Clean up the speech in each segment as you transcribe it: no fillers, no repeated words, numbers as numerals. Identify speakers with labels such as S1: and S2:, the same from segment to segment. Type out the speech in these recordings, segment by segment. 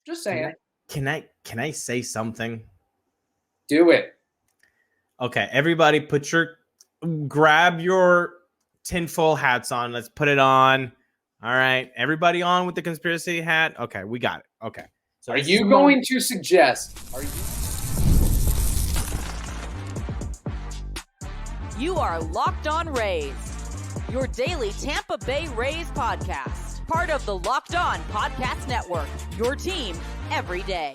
S1: Just saying.
S2: Can I say something?
S1: Do it.
S2: Okay, everybody, grab your tinfoil hats on. Let's put it on. All right, everybody on with the conspiracy hat. Okay, we got it. Okay.
S1: So are you going to suggest?
S3: You are Locked On Rays, your daily Tampa Bay Rays podcast. Part of the Locked On Podcast Network, your team every day.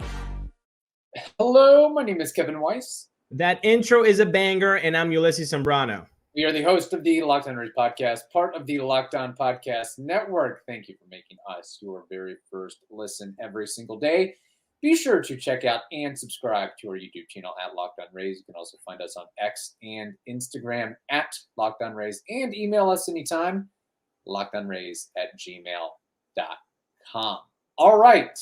S1: Hello, my name is Kevin Weiss.
S2: That intro is a banger, and I'm Ulises Sambrano.
S1: We are the host of the Locked On Rays podcast, part of the Locked On Podcast Network. Thank you for making us your very first listen every single day. Be sure to check out and subscribe to our YouTube channel at Locked On Rays. You can also find us on X and Instagram at Locked On Rays, and email us anytime, lockedonrays@gmail.com. All right.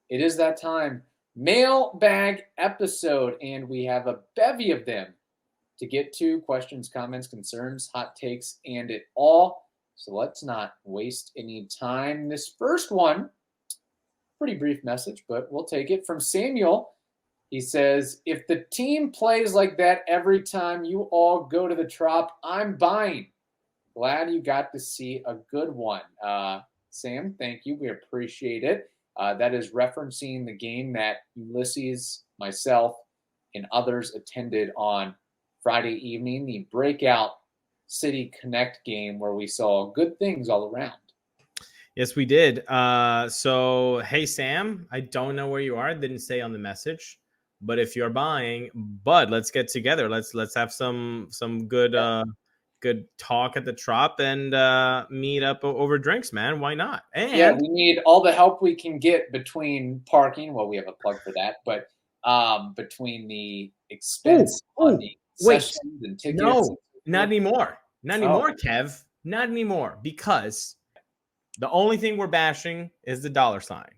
S1: It is that time. Mailbag episode, and we have a bevy of them to get to. Questions, comments, concerns, hot takes, and it all. So let's not waste any time. This first one, pretty brief message, but we'll take it. From Samuel, he says, if the team plays like that every time you all go to the Trop, I'm buying. Glad you got to see a good one. Sam, thank you. We appreciate it. That is referencing the game that Ulises, myself, and others attended on Friday evening, the breakout City Connect game where we saw good things all around.
S2: Yes, we did. So, hey, Sam, I don't know where you are. I didn't say on the message, but if you're buying, bud, let's get together. Let's have some good good talk at the Trop and meet up over drinks, man. Why not? And
S1: yeah, we need all the help we can get between parking. Well, we have a plug for that, but between the expense on the sessions and tickets.
S2: No, not anymore. Not anymore, Kev. Not anymore, because the only thing we're bashing is the dollar sign.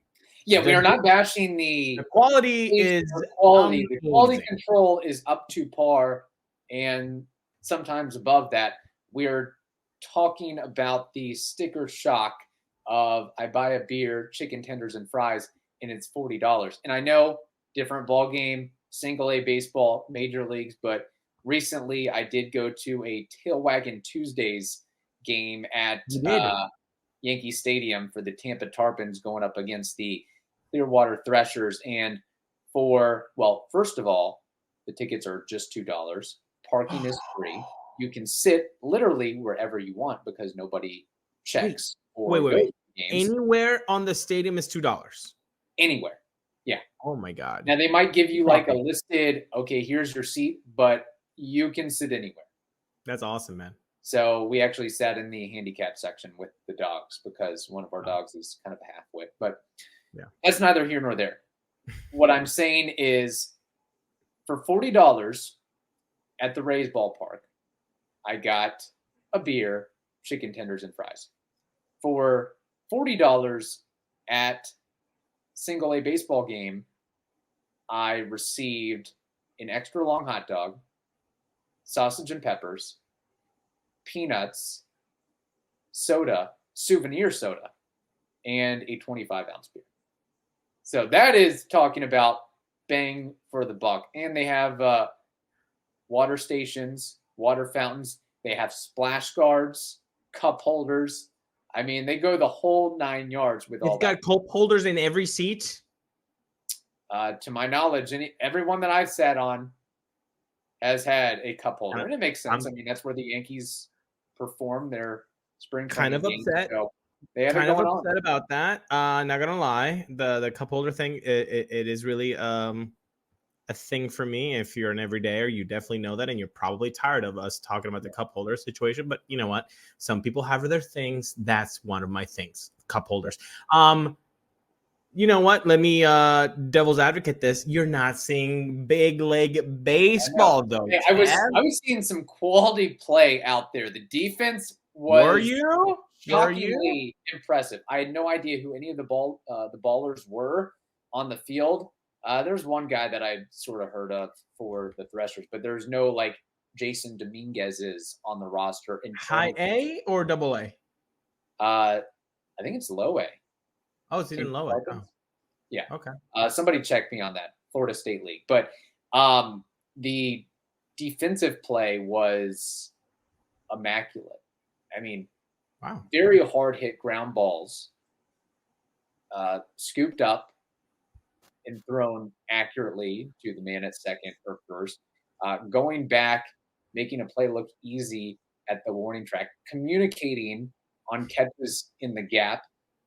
S1: Yeah, we are not bashing the
S2: quality. The
S1: quality control is up to par, and sometimes above that. We're talking about the sticker shock of I buy a beer, chicken tenders, and fries, and it's $40. And I know different ball game, single A baseball, major leagues, but recently I did go to a Tailwagon Tuesdays game at Yankee Stadium for the Tampa Tarpons going up against the Clearwater Threshers. And first of all, the tickets are just $2. Parking is free. You can sit literally wherever you want because nobody checks.
S2: Wait. Anywhere on the stadium is $2.
S1: Anywhere. Yeah.
S2: Oh my God.
S1: Now they might give you like a listed, okay, here's your seat, but you can sit anywhere.
S2: That's awesome, man.
S1: So we actually sat in the handicap section with the dogs because one of our dogs is kind of a half-wit, but that's neither here nor there. What I'm saying is for $40 at the Rays ballpark, I got a beer, chicken tenders, and fries. For $40 at single A baseball game, I received an extra long hot dog, sausage and peppers, peanuts, soda, souvenir soda, and a 25-ounce beer. So that is talking about bang for the buck. And they have water stations, water fountains. They have splash guards, cup holders. I mean, they go the whole 9 yards with all that.
S2: It's got cup holders in every seat?
S1: To my knowledge, everyone that I've sat on has had a cup holder. And it makes sense. I mean, that's where the Yankees perform their spring
S2: kind of
S1: games,
S2: upset.
S1: So they have
S2: kind
S1: it going
S2: of upset about that. Not gonna lie, the cup holder thing, it is really a thing for me. If you're an everydayer, you definitely know that, and you're probably tired of us talking about the cup holder situation. But you know what? Some people have other things. That's one of my things. Cup holders. You know what? Let me devil's advocate this. You're not seeing big league baseball though.
S1: Hey, I was seeing some quality play out there. The defense was shockingly impressive. I had no idea who any of the ballers were on the field. There's one guy that I sort of heard of for the Threshers, but there's no like Jason Dominguez's on the roster.
S2: High A or double A?
S1: I think it's low A.
S2: Oh, it's even low A. Oh.
S1: Yeah.
S2: Okay.
S1: Somebody check me on that. Florida State League. But the defensive play was immaculate. I mean,
S2: wow,
S1: very hard hit ground balls, scooped up and thrown accurately to the man at second or first, going back, making a play look easy at the warning track, communicating on catches in the gap,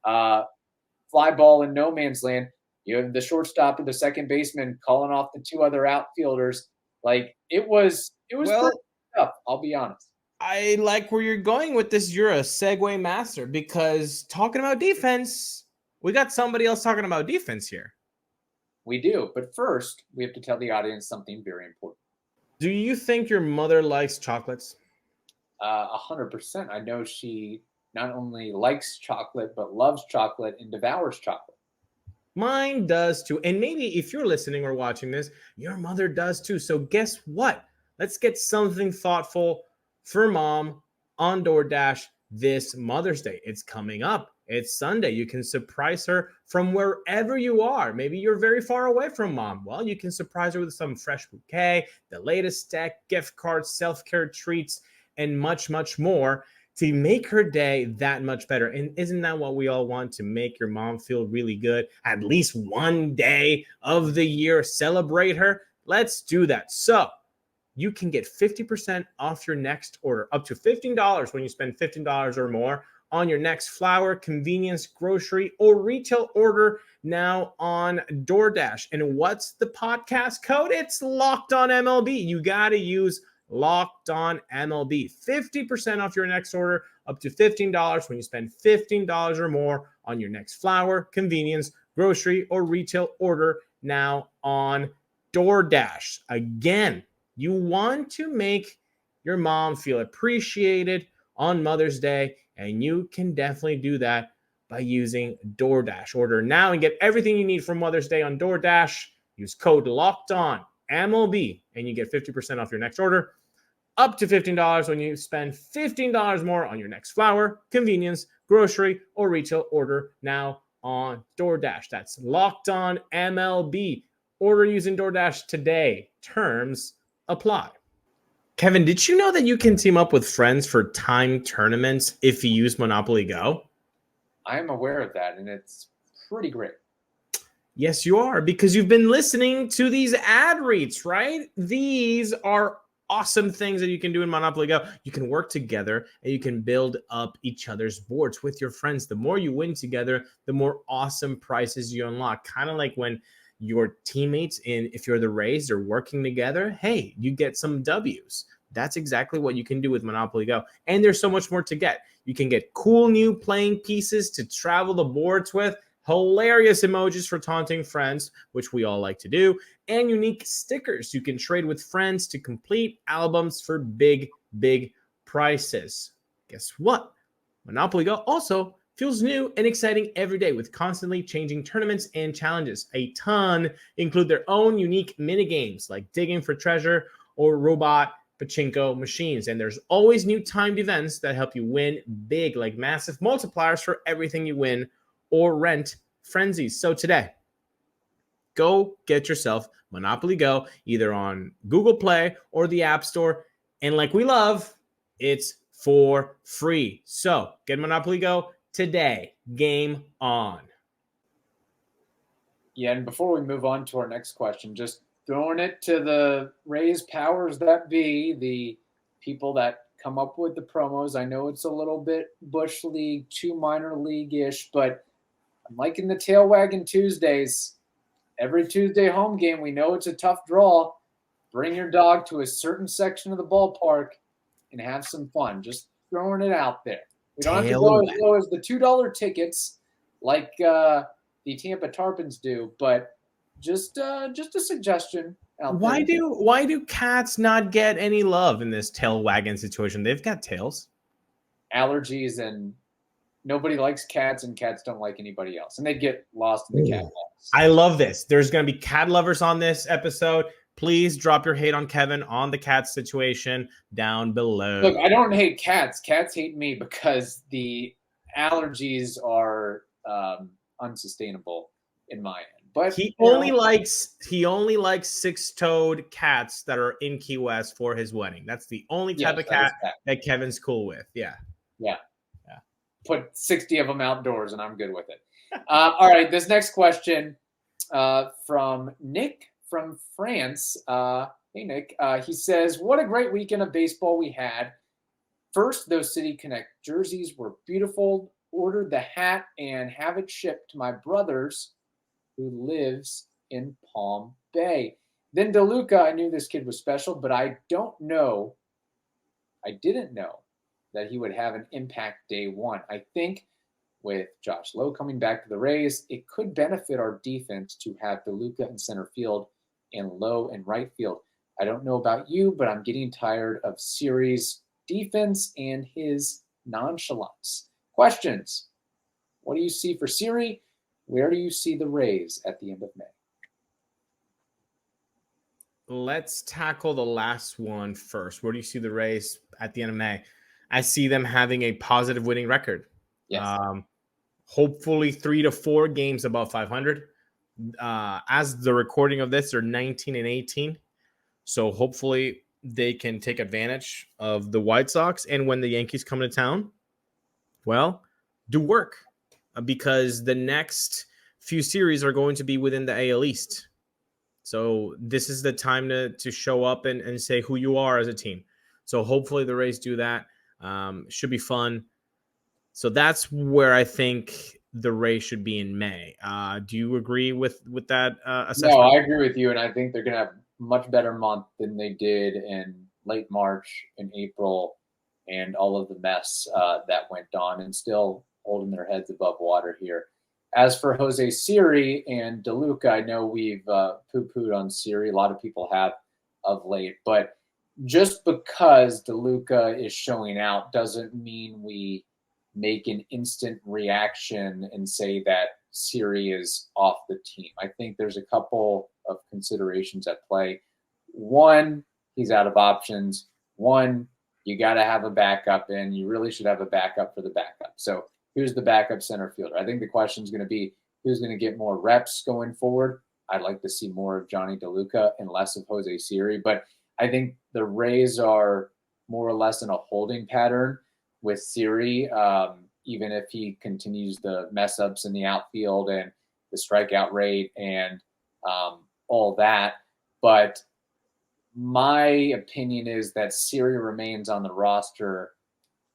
S1: fly ball in no man's land. You have the shortstop or the second baseman calling off the two other outfielders. Like it was
S2: well,
S1: tough. I'll be honest.
S2: I like where you're going with this. You're a segue master, because talking about defense, we got somebody else talking about defense here.
S1: We do, but first we have to tell the audience something very important.
S2: Do you think your mother likes chocolates?
S1: 100%. I know she not only likes chocolate, but loves chocolate and devours chocolate.
S2: Mine does too. And maybe if you're listening or watching this, your mother does too. So guess what? Let's get something thoughtful for mom on DoorDash this Mother's Day. It's coming up. It's Sunday. You can surprise her from wherever you are. Maybe you're very far away from mom. Well, you can surprise her with some fresh bouquet, the latest tech, gift cards, self-care treats, and much, much more to make her day that much better. And isn't that what we all want? To make your mom feel really good at least one day of the year, celebrate her? Let's do that. So you can get 50% off your next order, up to $15 when you spend $15 or more on your next flour, convenience, grocery, or retail order now on DoorDash. And what's the podcast code? It's Locked On MLB. You got to use Locked On MLB. 50% off your next order, up to $15 when you spend $15 or more on your next flour, convenience, grocery, or retail order now on DoorDash. Again, you want to make your mom feel appreciated on Mother's Day, and you can definitely do that by using DoorDash. Order now and get everything you need for Mother's Day on DoorDash. Use code Locked On MLB, and you get 50% off your next order, up to $15 when you spend $15 more on your next flour, convenience, grocery, or retail order now on DoorDash. That's Locked On MLB. Order using DoorDash today. Terms apply. Kevin, did you know that you can team up with friends for timed tournaments if you use Monopoly Go?
S1: I am aware of that, and it's pretty great.
S2: Yes, you are, because you've been listening to these ad reads, right? These are awesome things that you can do in Monopoly Go. You can work together and you can build up each other's boards with your friends. The more you win together, the more awesome prizes you unlock. Kind of like when your teammates, if you're the Rays, they're working together, hey, you get some W's. That's exactly what you can do with Monopoly Go. And there's so much more to get. You can get cool new playing pieces to travel the boards with, hilarious emojis for taunting friends, which we all like to do, and unique stickers you can trade with friends to complete albums for big, big prices. Guess what? Monopoly Go also feels new and exciting every day with constantly changing tournaments and challenges. A ton include their own unique mini games like digging for treasure or robot pachinko machines. And there's always new timed events that help you win big, like massive multipliers for everything you win or rent frenzies. So today, go get yourself Monopoly Go, either on Google Play or the App Store. And like we love, it's for free. So get Monopoly Go today. Game on.
S1: Yeah, and before we move on to our next question, just throwing it to the Rays powers that be, the people that come up with the promos. I know it's a little bit Bush League, too minor league-ish, but I'm liking the tail wagging Tuesdays. Every Tuesday home game, we know it's a tough draw. Bring your dog to a certain section of the ballpark and have some fun. Just throwing it out there. We don't have to go as low as the $2 tickets like the Tampa Tarpons do, but just a suggestion out there.
S2: Why do cats not get any love in this tail wagging situation? They've got tails.
S1: Allergies, and nobody likes cats, and cats don't like anybody else, and they get lost in the cat box.
S2: I love this. There's going to be cat lovers on this episode. Please drop your hate on Kevin on the cat situation down below.
S1: Look, I don't hate cats. Cats hate me because the allergies are unsustainable in my end. But
S2: he only likes 6-toed cats that are in Key West for his wedding. That's the only type of cat that Kevin's cool with. Yeah.
S1: Put 60 of them outdoors, and I'm good with it. All right, this next question from Nick from France. Hey, Nick. He says, what a great weekend of baseball we had. First, those City Connect jerseys were beautiful. Ordered the hat and have it shipped to my brother's who lives in Palm Bay. Then DeLuca, I knew this kid was special, but I didn't know that he would have an impact day one. I think with Josh Lowe coming back to the Rays, it could benefit our defense to have DeLuca in center field and Lowe in right field. I don't know about you, but I'm getting tired of Siri's defense and his nonchalance. Questions. What do you see for Siri? Where do you see the Rays at the end of May?
S2: Let's tackle the last one first. Where do you see the Rays at the end of May? I see them having a positive winning record.
S1: Yes.
S2: Hopefully 3 to 4 games above 500. As the recording of this, they're 19-18. So hopefully they can take advantage of the White Sox. And when the Yankees come to town, well, do work. Because the next few series are going to be within the AL East. So this is the time to show up and say who you are as a team. So hopefully the Rays do that. Should be fun. So that's where I think the Rays should be in May. Do you agree with that assessment?
S1: No, I agree with you, and I think they're going to have a much better month than they did in late March and April and all of the mess that went on, and still holding their heads above water here. As for Jose Siri and DeLuca, I know we've poo-pooed on Siri. A lot of people have of late. But just because DeLuca is showing out doesn't mean we make an instant reaction and say that Siri is off the team. I think there's a couple of considerations at play. One, he's out of options. One, you got to have a backup, and you really should have a backup for the backup. So who's the backup center fielder? I think the question is going to be who's going to get more reps going forward. I'd like to see more of Johnny DeLuca and less of Jose Siri, but I think the Rays are more or less in a holding pattern with Siri, even if he continues the mess ups in the outfield and the strikeout rate and all that. But my opinion is that Siri remains on the roster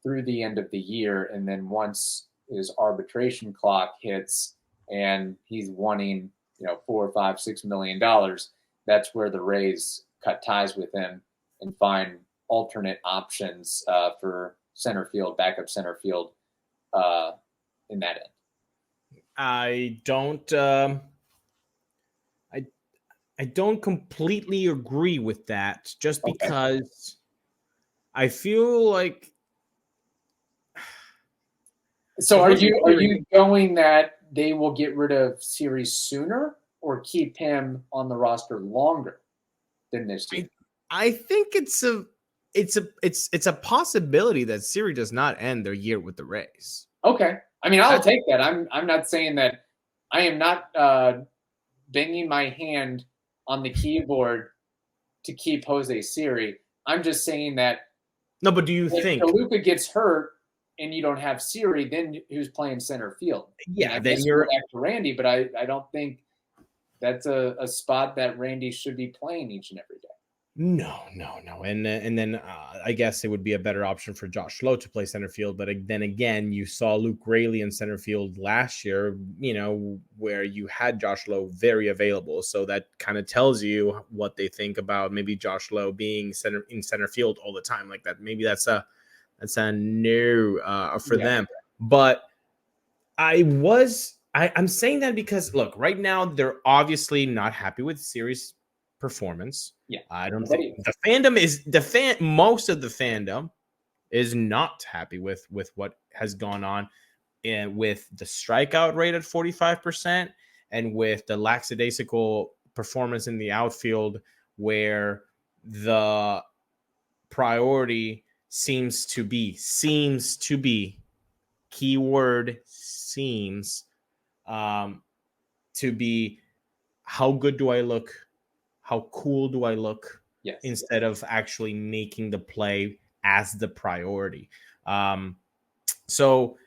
S1: through the end of the year, and then once his arbitration clock hits and he's wanting, $4 or $5, $6 million, that's where the Rays cut ties with him and find alternate options for center field, backup center field in that end.
S2: I don't completely agree with that, just because I feel like.
S1: So are you going that they will get rid of Siri sooner or keep him on the roster longer than this year?
S2: I think it's a possibility that Siri does not end their year with the Rays.
S1: Okay. I mean, I'll take that. I'm not saying that. I am not banging my hand on the keyboard to keep Jose Siri. I'm just saying that.
S2: No, but do you think
S1: DeLuca gets hurt and you don't have Siri, then who's playing center field?
S2: Yeah,
S1: then you're back to Randy, but I don't think that's a spot that Randy should be playing each and every day.
S2: No. And then I guess it would be a better option for Josh Lowe to play center field. But then again, you saw Luke Raley in center field last year, where you had Josh Lowe very available. So that kind of tells you what they think about maybe Josh Lowe being in center field all the time like that. Maybe that's a no for them. But I'm saying that because, look, right now they're obviously not happy with Siri's performance.
S1: Yeah,
S2: I don't think the fandom is most of the fandom is not happy with what has gone on, and with the strikeout rate at 45% and with the lackadaisical performance in the outfield, where the priority seems to be keyword seems to be how good do I look? How cool do I look?
S1: Yes.
S2: Instead of actually making the play as the priority. So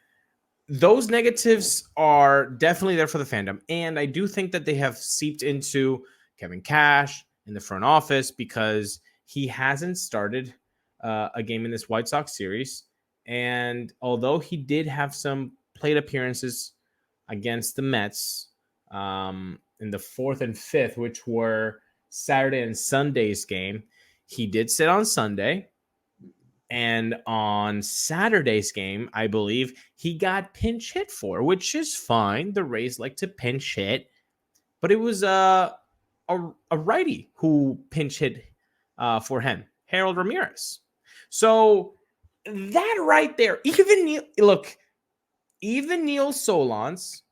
S2: those negatives are definitely there for the fandom. And I do think that they have seeped into Kevin Cash in the front office because he hasn't started a game in this White Sox series. And although he did have some plate appearances against the Mets in the 4th and 5th, which were Saturday and Sunday's game, he did sit on Sunday. And on Saturday's game, I believe he got pinch hit for, which is fine. The Rays like to pinch hit, but it was a righty who pinch hit for him, Harold Ramirez. So that right there, even Neil Solondz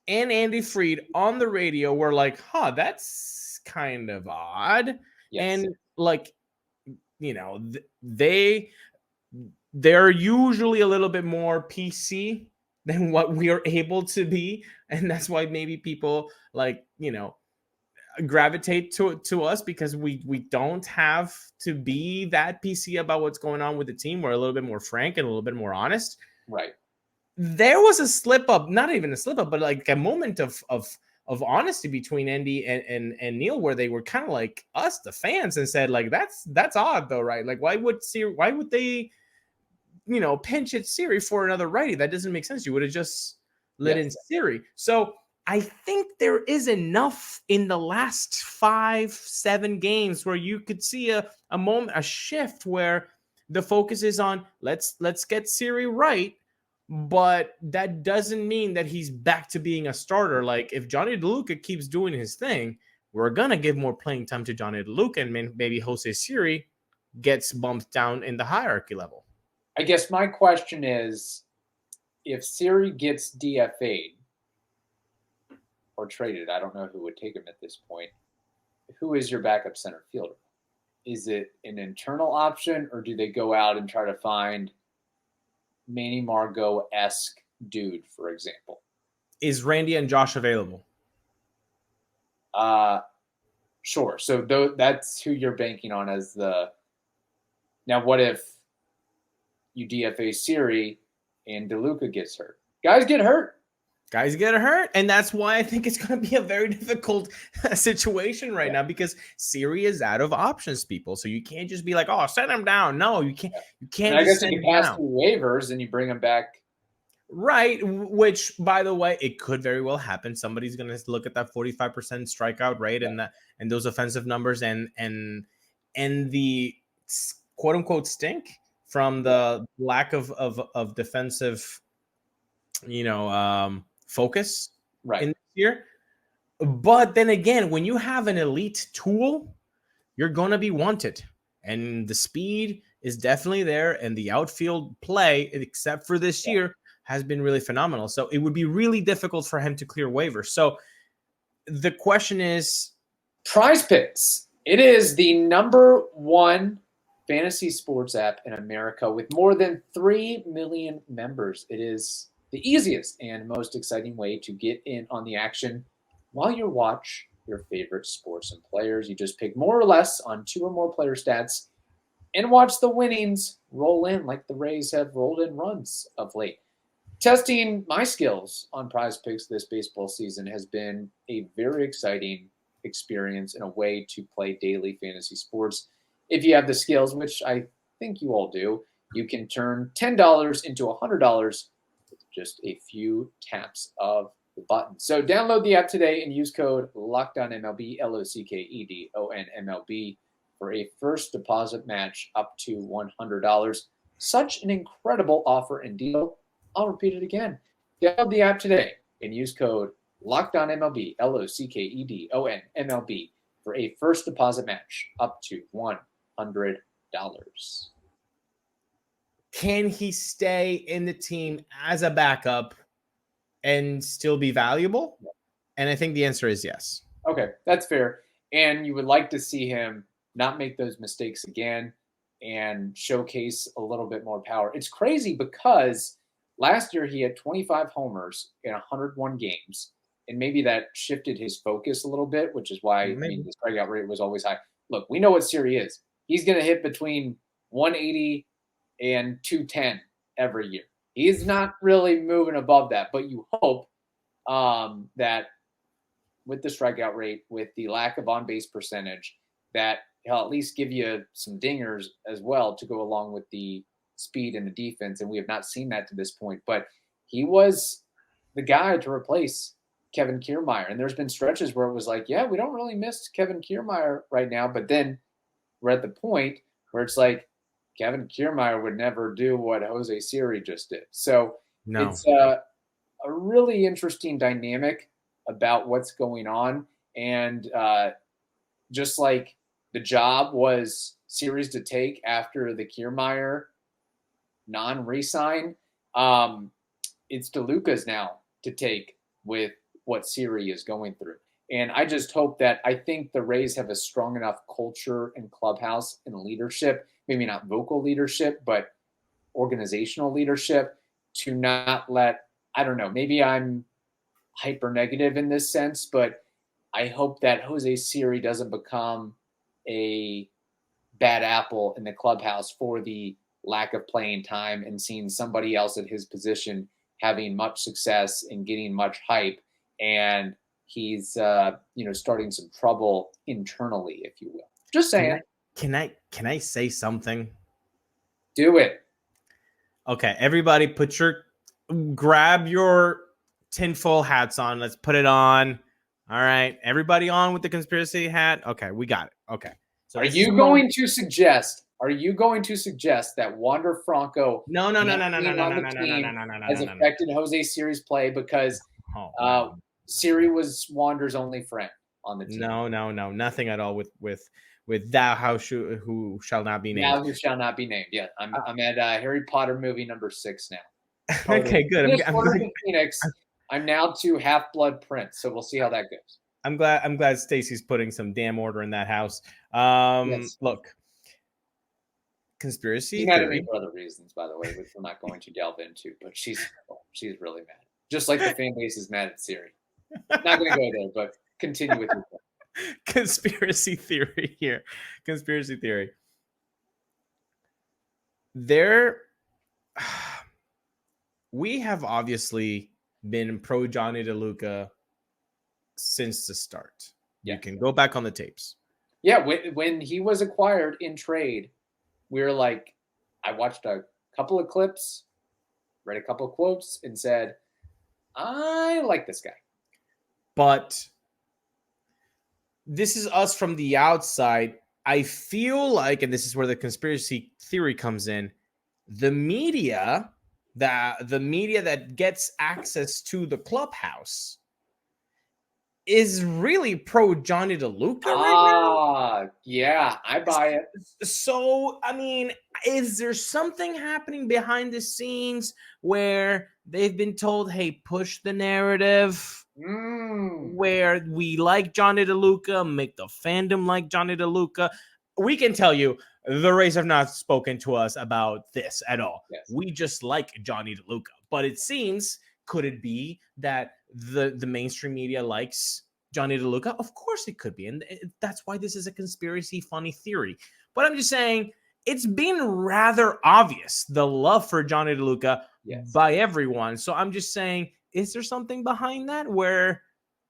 S2: and Andy Fried on the radio were like, that's kind of odd. Yes. And like, they're usually a little bit more PC than what we are able to be. And that's why maybe people gravitate to us, because we don't have to be that PC about what's going on with the team. We're a little bit more frank and a little bit more honest.
S1: Right.
S2: There was a slip up, not even a slip up, but like a moment of honesty between Andy and Neil, where they were kind of like us, the fans, and said like, that's odd though, right? Like why would they, pinch hit Siri for another righty? That doesn't make sense. You would have just let in Siri. So I think there is enough in the last 5-7 games where you could see a moment, a shift where the focus is on let's get Siri right. But that doesn't mean that he's back to being a starter. Like if Johnny DeLuca keeps doing his thing, we're going to give more playing time to Johnny DeLuca, and maybe Jose Siri gets bumped down in the hierarchy level.
S1: I guess my question is, if Siri gets DFA'd or traded, I don't know who would take him at this point. Who is your backup center fielder? Is it an internal option, or do they go out and try to find Manny Margot-esque dude, for example?
S2: Is Randy and Josh available?
S1: Sure. So that's who you're banking on as the. Now, what if you DFA Siri and DeLuca gets hurt? Guys get hurt.
S2: And that's why I think it's going to be a very difficult situation right now, because Siri is out of options, people. So you can't just be like, oh, send him down. No, you can't. You can't.
S1: And I guess you can pass through waivers and you bring him back.
S2: Right. Which, by the way, it could very well happen. Somebody's going to look at that 45% strikeout rate and those offensive numbers and the quote unquote stink from the lack of defensive, focus in this year. But then again, when you have an elite tool, you're going to be wanted. And the speed is definitely there. And the outfield play, except for this year, has been really phenomenal. So it would be really difficult for him to clear waivers. So the question is,
S1: PrizePicks. It is the #1 fantasy sports app in America with more than 3 million members. It is the easiest and most exciting way to get in on the action while you watch your favorite sports and players. You just pick more or less on 2 or more player stats and watch the winnings roll in like the Rays have rolled in runs of late. Testing my skills on PrizePicks this baseball season has been a very exciting experience and a way to play daily fantasy sports. If you have the skills, which I think you all do, you can turn $10 into $100 just a few taps of the button. So download the app today and use code LOCKEDONMLB, LOCKEDONMLB, for a first deposit match up to $100. Such an incredible offer and deal. I'll repeat it again. Download the app today and use code LOCKEDONMLB, LOCKEDONMLB, for a first deposit match up to $100.
S2: Can he stay in the team as a backup and still be valuable? And I think the answer is yes.
S1: Okay, that's fair. And you would like to see him not make those mistakes again and showcase a little bit more power. It's crazy because last year he had 25 homers in 101 games and maybe that shifted his focus a little bit, which is why I mean the strikeout rate was always high. Look, we know what Siri is. He's going to hit between 180 and 210 every year. He's not really moving above that, but you hope that with the strikeout rate, with the lack of on-base percentage, that he'll at least give you some dingers as well to go along with the speed and the defense, and we have not seen that to this point. But he was the guy to replace Kevin Kiermaier, and there's been stretches where it was like, yeah, we don't really miss Kevin Kiermaier right now, but then we're at the point where it's like Kevin Kiermaier would never do what Jose Siri just did. So it's a really interesting dynamic about what's going on. And just like the job was Siri's to take after the Kiermaier non-resign, it's DeLuca's now to take with what Siri is going through. And I just hope that I think the Rays have a strong enough culture and clubhouse and leadership, maybe not vocal leadership, but organizational leadership, to not let, I don't know, maybe I'm hyper negative in this sense, but I hope that Jose Siri doesn't become a bad apple in the clubhouse for the lack of playing time and seeing somebody else at his position having much success and getting much hype, and he's starting some trouble internally, if you will. Just saying.
S2: Can I say something?
S1: Do it.
S2: Okay, everybody, grab your tinfoil hats on. Let's put it on. All right, everybody on with the conspiracy hat. Okay, we got it. Okay. So
S1: are you going to suggest that Wander Franco
S2: no
S1: has affected Jose Siri's play because Siri was Wander's only friend on the team?
S2: No, nothing at all with thou who shall not be named.
S1: Thou who shall not be named. Yeah, I'm at Harry Potter movie number 6 now.
S2: Okay, good.
S1: I'm now to Half-Blood Prince, so we'll see how that goes.
S2: I'm glad Stacy's putting some damn order in that house.
S1: Yes.
S2: Look, conspiracy
S1: theory.
S2: Mad at me
S1: for other reasons, by the way, which we're not going to delve into. But she's really mad, just like the fan base is mad at Siri. Not going to go there, but continue with your point.
S2: Conspiracy theory here. Conspiracy theory. We have obviously been pro Johnny DeLuca since the start. Yeah. You can go back on the tapes.
S1: Yeah, when he was acquired in trade, we were like, I watched a couple of clips, read a couple of quotes, and said, I like this guy.
S2: But this is us from the outside. I feel like, and this is where the conspiracy theory comes in, the media that gets access to the clubhouse is really pro Johnny DeLuca right now.
S1: Yeah, I buy it.
S2: So, I mean, is there something happening behind the scenes where they've been told, hey, push the narrative where we like Johnny DeLuca, make the fandom like Johnny DeLuca? We can tell you, the Rays have not spoken to us about this at all. Yes. We just like Johnny DeLuca. But it seems, could it be that the mainstream media likes Johnny DeLuca? Of course it could be. And that's why this is a conspiracy funny theory. But I'm just saying, it's been rather obvious, the love for Johnny DeLuca by everyone. So I'm just saying, is there something behind that where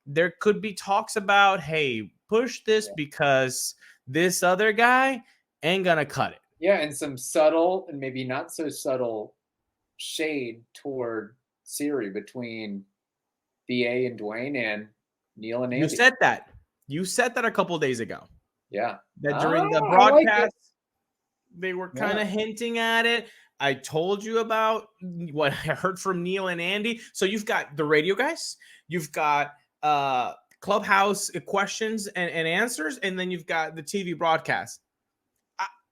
S2: there could be talks about, hey, push this because this other guy ain't gonna cut it?
S1: Yeah, and some subtle and maybe not so subtle shade toward Siri between BA and Dwayne and Neil and Andy.
S2: You said that a couple of days ago.
S1: Yeah.
S2: That during the broadcast, they were kind of hinting at it. I told you about what I heard from Neil and Andy. So you've got the radio guys, you've got clubhouse questions and answers, and then you've got the TV broadcast.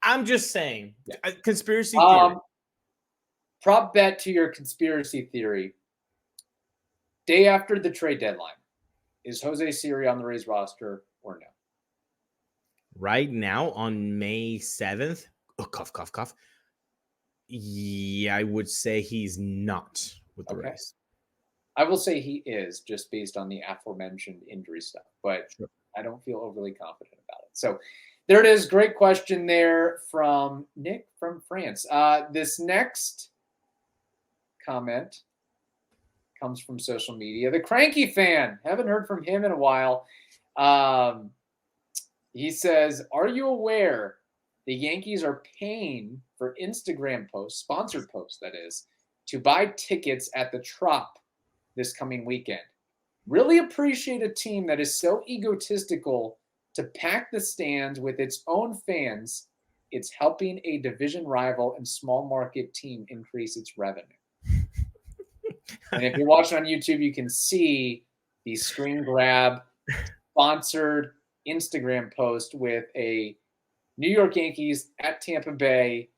S2: I'm just saying, conspiracy theory.
S1: Prop bet to your conspiracy theory. Day after the trade deadline, is Jose Siri on the Rays roster or no?
S2: Right now on May 7th, cough, cough, cough. Yeah, I would say he's not with the Rays.
S1: I will say he is, just based on the aforementioned injury stuff, but
S2: Sure.
S1: I don't feel overly confident about it. So there it is. Great question there from Nick from France. This next comment comes from social media. The Cranky Fan. Haven't heard from him in a while. He says, are you aware the Yankees are paying for Instagram posts, sponsored posts, that is, to buy tickets at the Trop this coming weekend? Really appreciate a team that is so egotistical to pack the stands with its own fans. It's helping a division rival and small market team increase its revenue. And if you're watching on YouTube, you can see the screen grab sponsored Instagram post with a New York Yankees at Tampa Bay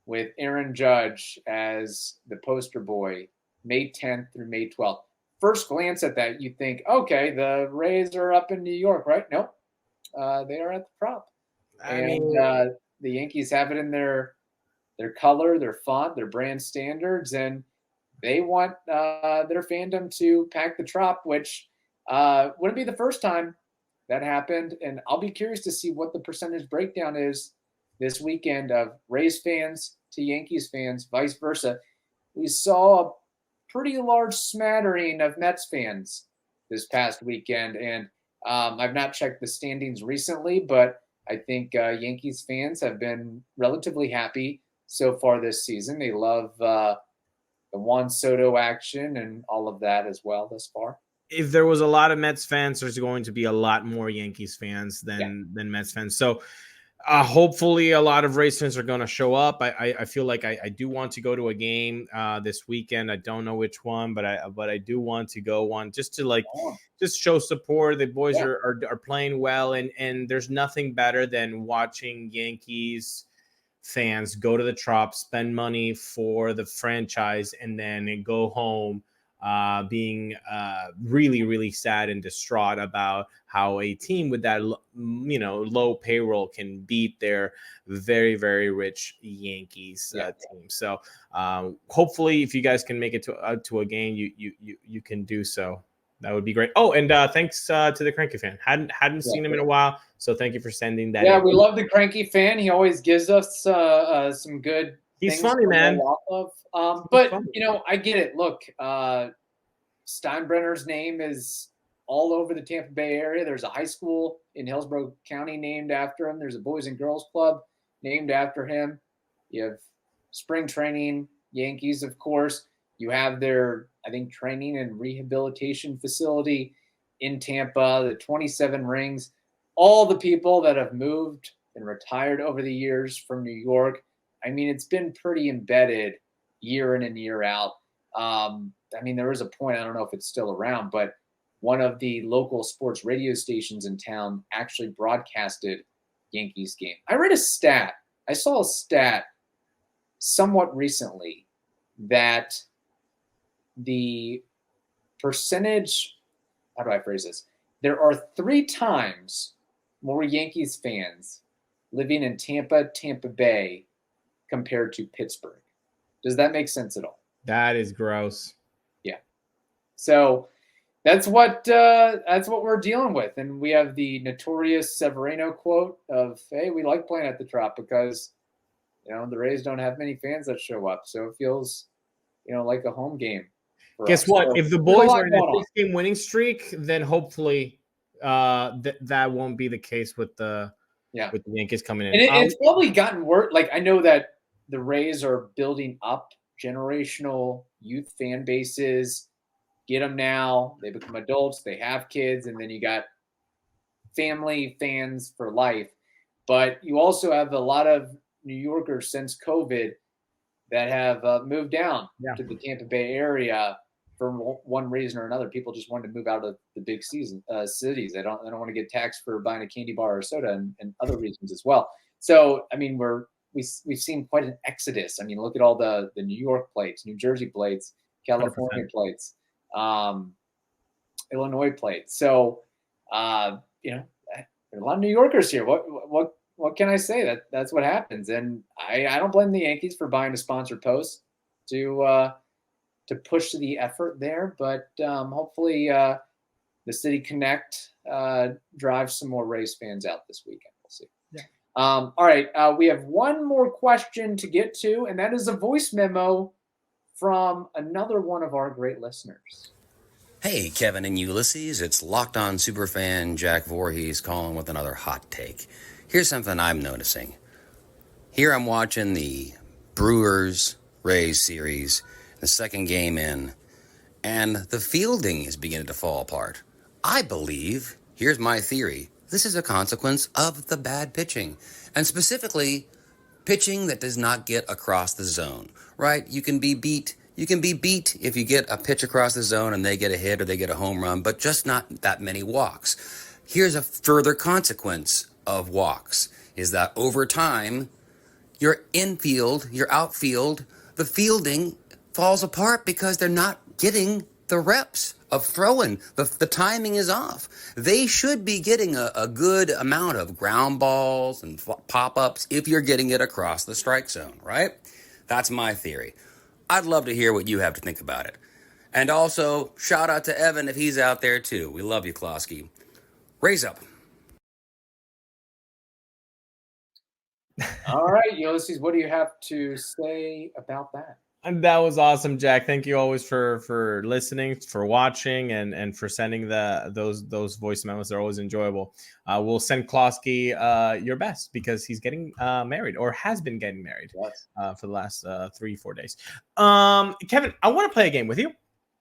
S1: with Aaron Judge as the poster boy, May 10th through May 12th. First glance at that, you think, okay, the Rays are up in New York, right? Nope. They are at the Trop. The Yankees have it in their color, their font, their brand standards, and they want their fandom to pack the Trop, which wouldn't be the first time that happened. And I'll be curious to see what the percentage breakdown is this weekend of Rays fans to Yankees fans, vice versa. We saw a pretty large smattering of Mets fans this past weekend. And I've not checked the standings recently, but I think Yankees fans have been relatively happy so far this season. They love the Juan Soto action and all of that as well thus far.
S2: If there was a lot of Mets fans, there's going to be a lot more Yankees fans than Mets fans. So hopefully a lot of Rays fans are going to show up. I feel like I do want to go to a game this weekend. I don't know which one, but I do want to go one just to just show support. The boys are playing well, and there's nothing better than watching Yankees fans go to the Trop, spend money for the franchise, and then go home being really, really sad and distraught about how a team with that, low payroll can beat their very, very rich Yankees team. So hopefully if you guys can make it to a game, you can do so. That would be great. Oh, and thanks to the Cranky Fan. Hadn't seen him in a while, so thank you for sending that.
S1: Yeah, we love the Cranky Fan. He always gives us some good.
S2: He's funny, man.
S1: But I get it. Look, Steinbrenner's name is all over the Tampa Bay area. There's a high school in Hillsborough County named after him. There's a Boys and Girls Club named after him. You have spring training, Yankees, of course. You have their, I think, training and rehabilitation facility in Tampa, the 27 rings, all the people that have moved and retired over the years from New York. I mean, it's been pretty embedded year in and year out. There was a point, I don't know if it's still around, but one of the local sports radio stations in town actually broadcasted Yankees game. I saw a stat somewhat recently that the percentage, how do I phrase this? There are 3 times more Yankees fans living in Tampa Bay compared to Pittsburgh. Does that make sense at all?
S2: That is gross.
S1: Yeah. So that's what we're dealing with. And we have the notorious Severino quote of, hey, we like playing at the Trop because, the Rays don't have many fans that show up. So it feels, like a home game.
S2: Guess what? So if the boys are in a 6-game winning streak, then hopefully that won't be the case with the Yankees coming in.
S1: And it's probably gotten worse. Like, I know that the Rays are building up generational youth fan bases. Get them now. They become adults. They have kids. And then you got family fans for life. But you also have a lot of New Yorkers since COVID that have moved down to the Tampa Bay area for one reason or another. People just wanted to move out of the big cities. They don't want to get taxed for buying a candy bar or soda and other reasons as well. So, I mean, we've seen quite an exodus. I mean, look at all the New York plates, New Jersey plates, California 100%. Plates, Illinois plates. So, there are a lot of New Yorkers here. What can I say? That's what happens. And I don't blame the Yankees for buying a sponsored post to push the effort there. But hopefully the City Connect drives some more Rays fans out this weekend. We'll see.
S2: Yeah.
S1: All right. We have one more question to get to, and that is a voice memo from another one of our great listeners.
S4: Hey, Kevin and Ulises. It's Locked On Superfan Jack Voorhees calling with another hot take. Here's something I'm noticing. Here I'm watching the Brewers-Rays series, the second game in, and the fielding is beginning to fall apart. I believe, here's my theory, this is a consequence of the bad pitching, and specifically pitching that does not get across the zone, right? You can be beat if you get a pitch across the zone and they get a hit or they get a home run, but just not that many walks. Here's a further consequence of walks, is that over time, your infield, your outfield, the fielding falls apart because they're not getting the reps of throwing. The timing is off. They should be getting a good amount of ground balls and pop-ups if you're getting it across the strike zone, right? That's my theory. I'd love to hear what you have to think about it. And also, shout out to Evan if he's out there too. We love you, Klosky. Raise up.
S1: All right, Ulysses, what do you have to say about that?
S2: And that was awesome, Jack. Thank you always for listening, for watching, and for sending those voice memos. They're always enjoyable. We'll send Klosky your best because he's getting married or has been getting married for the last 3-4 days. Kevin, I want to play a game with you.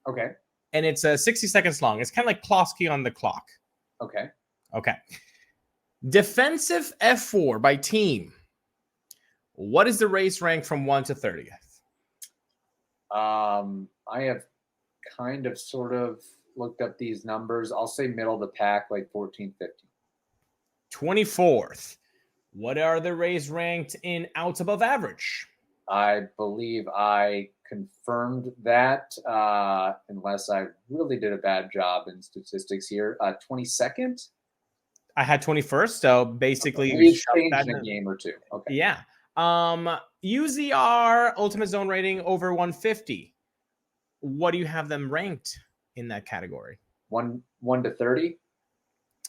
S1: Okay.
S2: And it's 60 seconds long. It's kind of like Klosky on the clock.
S1: Okay.
S2: Defensive F4 by team. What is the race rank from 1 to 30th?
S1: I have kind of sort of looked up these numbers. I'll say middle of the pack, like 14, 15.
S2: 24th. What are the Rays ranked in outs above average?
S1: I believe I confirmed that, unless I really did a bad job in statistics here. 22nd?
S2: I had 21st, so basically
S1: we changed a game or two. Okay.
S2: Yeah. UZR ultimate zone rating over 150. What do you have them ranked in that category?
S1: 1 to 30?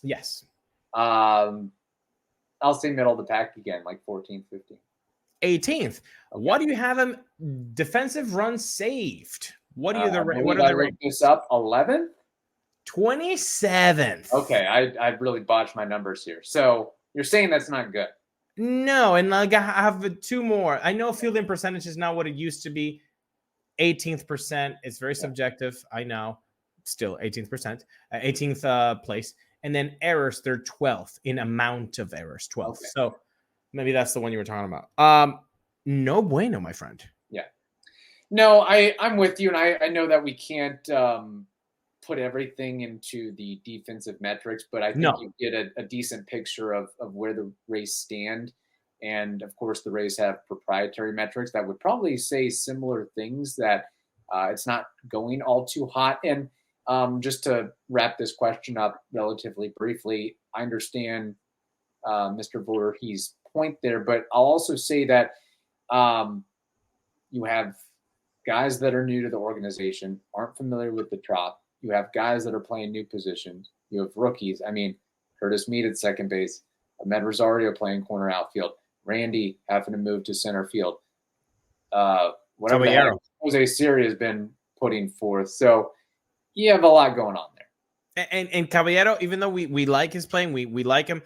S2: Yes.
S1: I'll say middle of the pack again, like 14, 15.
S2: 18th. Okay. What do you have them defensive runs saved? What are
S1: I ranked this up 11th?
S2: 27th.
S1: Okay, I really botched my numbers here. So you're saying that's not good?
S2: No, and I have two more. I know fielding percentage is not what it used to be. 18th percent. It's very subjective. I know. Still 18th%, 18th place. And then errors, they're 12th in amount of errors, 12th. Okay. So maybe that's the one you were talking about. No bueno, my friend.
S1: Yeah. No, I'm with you, and I know that we can't put everything into the defensive metrics, but I think you get a decent picture of where the Rays stand. And of course, the Rays have proprietary metrics that would probably say similar things, that it's not going all too hot. And just to wrap this question up relatively briefly, I understand Mr. Voorhees' point there, but I'll also say that you have guys that are new to the organization, aren't familiar with the trop. You have guys that are playing new positions. You have rookies. I mean, Curtis Mead at second base, Ahmed Rosario playing corner outfield, Randy having to move to center field. Whatever the heck Jose Siri has been putting forth. So you have a lot going on there.
S2: And Caballero, even though we like his playing, we like him,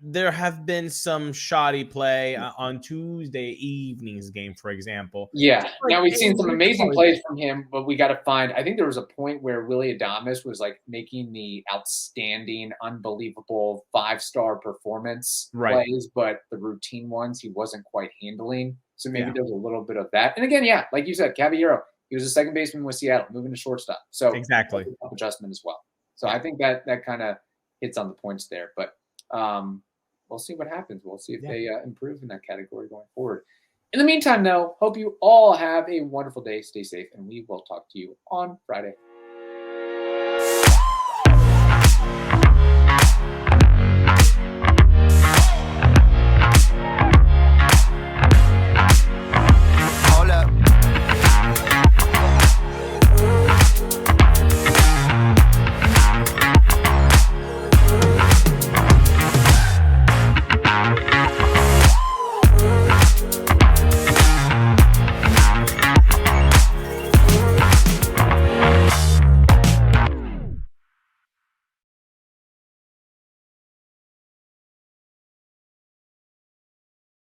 S2: there have been some shoddy play on Tuesday evening's game, for example.
S1: Yeah. Now we've seen some amazing plays from him, but we got to find. I think there was a point where Willy Adames was like making the outstanding, unbelievable 5-star performance plays, but the routine ones he wasn't quite handling. So maybe there's a little bit of that. And again, like you said, Caballero, he was a second baseman with Seattle, moving to shortstop. So
S2: exactly
S1: adjustment as well. So I think that kind of hits on the points there, but. We'll see what happens. We'll see if they improve in that category going forward. In the meantime, though, hope you all have a wonderful day. Stay safe, and we will talk to you on Friday.